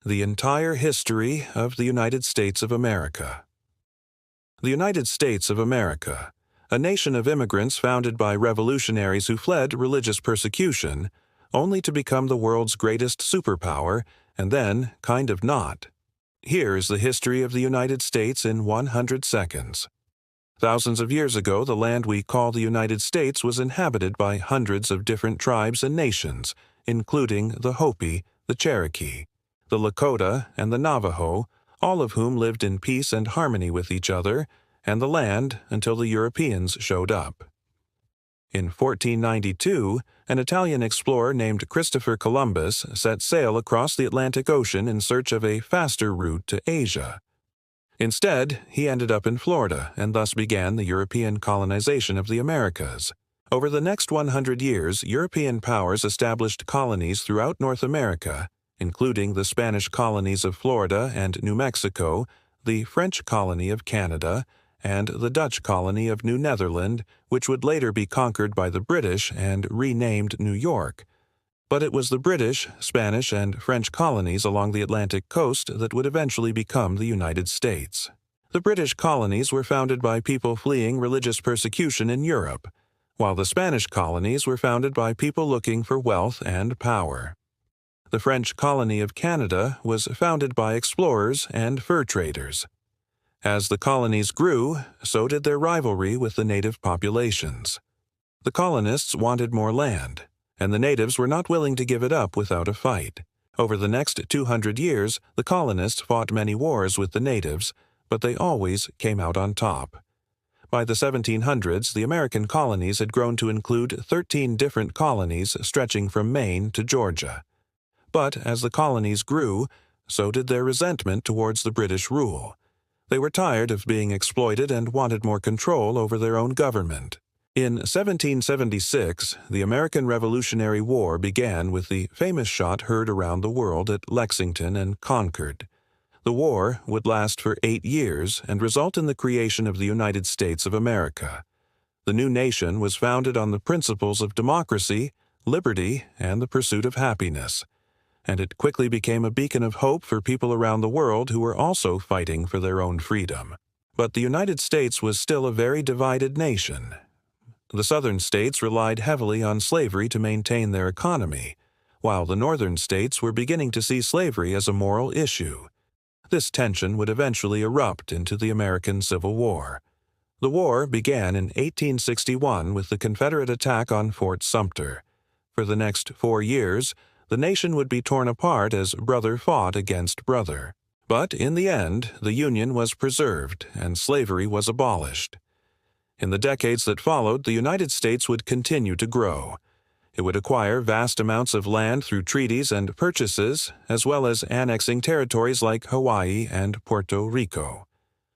The entire history of the United States of America. The United States of America, a nation of immigrants founded by revolutionaries who fled religious persecution, only to become the world's greatest superpower, and then kind of not. Here is the history of the United States in 100 seconds. Thousands of years ago, the land we call the United States was inhabited by hundreds of different tribes and nations, including the Hopi, the Cherokee, the Lakota, and the Navajo, all of whom lived in peace and harmony with each other and the land until the Europeans showed up. In 1492, an Italian explorer named Christopher Columbus set sail across the Atlantic Ocean in search of a faster route to Asia. Instead, he ended up in Florida and thus began the European colonization of the Americas. Over the next 100 years, European powers established colonies throughout North America, including the Spanish colonies of Florida and New Mexico, the French colony of Canada, and the Dutch colony of New Netherland, which would later be conquered by the British and renamed New York. But it was the British, Spanish, and French colonies along the Atlantic coast that would eventually become the United States. The British colonies were founded by people fleeing religious persecution in Europe, while the Spanish colonies were founded by people looking for wealth and power. The French colony of Canada was founded by explorers and fur traders. As the colonies grew, so did their rivalry with the native populations. The colonists wanted more land, and the natives were not willing to give it up without a fight. Over the next 200 years, the colonists fought many wars with the natives, but they always came out on top. By the 1700s, the American colonies had grown to include 13 different colonies stretching from Maine to Georgia. But as the colonies grew, so did their resentment towards the British rule. They were tired of being exploited and wanted more control over their own government. In 1776, the American Revolutionary War began with the famous shot heard around the world at Lexington and Concord. The war would last for 8 years and result in the creation of the United States of America. The new nation was founded on the principles of democracy, liberty, and the pursuit of happiness, and it quickly became a beacon of hope for people around the world who were also fighting for their own freedom. But the United States was still a very divided nation. The southern states relied heavily on slavery to maintain their economy, while the northern states were beginning to see slavery as a moral issue. This tension would eventually erupt into the American Civil War. The war began in 1861 with the Confederate attack on Fort Sumter. For the next 4 years, the nation would be torn apart as brother fought against brother. But in the end, the Union was preserved and slavery was abolished. In the decades that followed, the United States would continue to grow. It would acquire vast amounts of land through treaties and purchases, as well as annexing territories like Hawaii and Puerto Rico.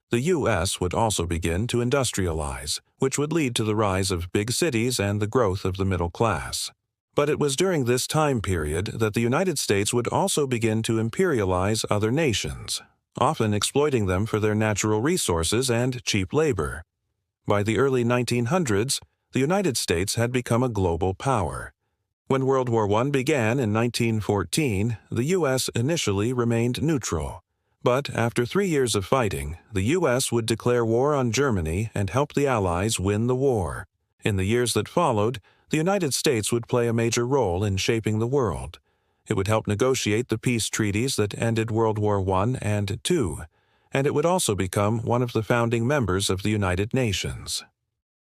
The U.S. would also begin to industrialize, which would lead to the rise of big cities and the growth of the middle class. But it was during this time period that the United States would also begin to imperialize other nations, often exploiting them for their natural resources and cheap labor. By the early 1900s, the United States had become a global power. When World War I began in 1914, the U.S. initially remained neutral. But after 3 years of fighting, the U.S. would declare war on Germany and help the Allies win the war. In the years that followed, the United States would play a major role in shaping the world. It would help negotiate the peace treaties that ended World War I and II, and it would also become one of the founding members of the United Nations.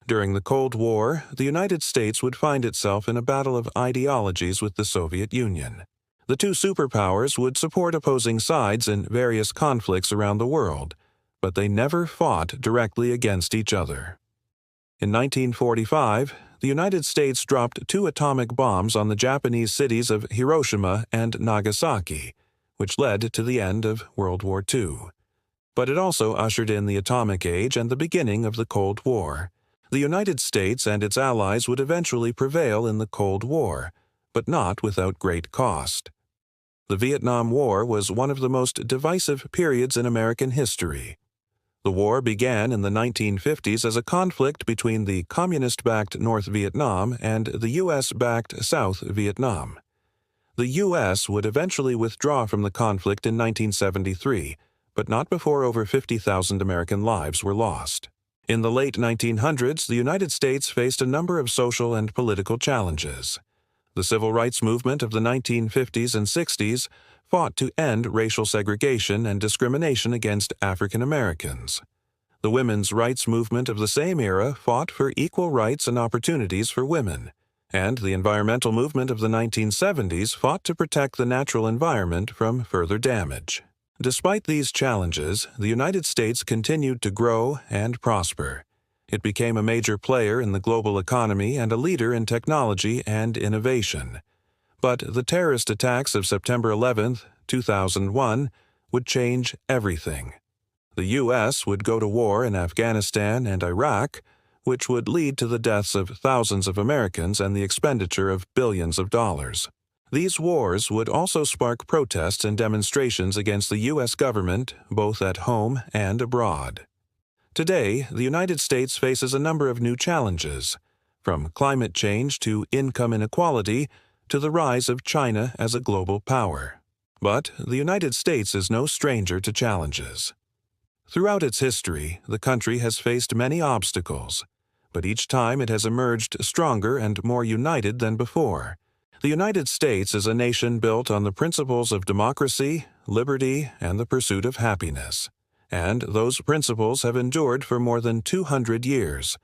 During the Cold War, the United States would find itself in a battle of ideologies with the Soviet Union. The two superpowers would support opposing sides in various conflicts around the world, but they never fought directly against each other. In 1945, the United States dropped 2 atomic bombs on the Japanese cities of Hiroshima and Nagasaki, which led to the end of World War II. But it also ushered in the atomic age and the beginning of the Cold War. The United States and its allies would eventually prevail in the Cold War, but not without great cost. The Vietnam War was one of the most divisive periods in American history. The war began in the 1950s as a conflict between the communist-backed North Vietnam and the U.S.-backed South Vietnam. The U.S. would eventually withdraw from the conflict in 1973, but not before over 50,000 American lives were lost. In the late 1900s, the United States faced a number of social and political challenges. The civil rights movement of the 1950s and 60s fought to end racial segregation and discrimination against African Americans. The women's rights movement of the same era fought for equal rights and opportunities for women, and the environmental movement of the 1970s fought to protect the natural environment from further damage. Despite these challenges, the United States continued to grow and prosper. It became a major player in the global economy and a leader in technology and innovation. But the terrorist attacks of September 11, 2001, would change everything. The U.S. would go to war in Afghanistan and Iraq, which would lead to the deaths of thousands of Americans and the expenditure of billions of dollars. These wars would also spark protests and demonstrations against the U.S. government, both at home and abroad. Today, the United States faces a number of new challenges, from climate change to income inequality to the rise of China as a global power. But the United States is no stranger to challenges. Throughout its history, the country has faced many obstacles, but each time it has emerged stronger and more united than before. The United States is a nation built on the principles of democracy, liberty, and the pursuit of happiness. And those principles have endured for more than 200 years.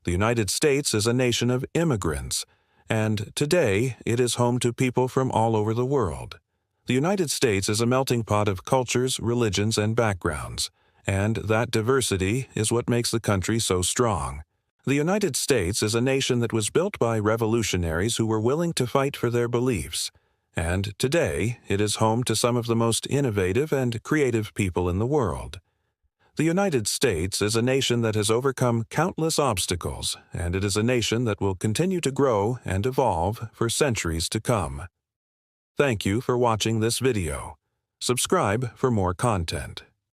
The United States is a nation of immigrants, and today it is home to people from all over the world. The United States is a melting pot of cultures, religions, and backgrounds, and that diversity is what makes the country so strong. The United States is a nation that was built by revolutionaries who were willing to fight for their beliefs, and today it is home to some of the most innovative and creative people in the world. The United States is a nation that has overcome countless obstacles, and it is a nation that will continue to grow and evolve for centuries to come. Thank you for watching this video. Subscribe for more content.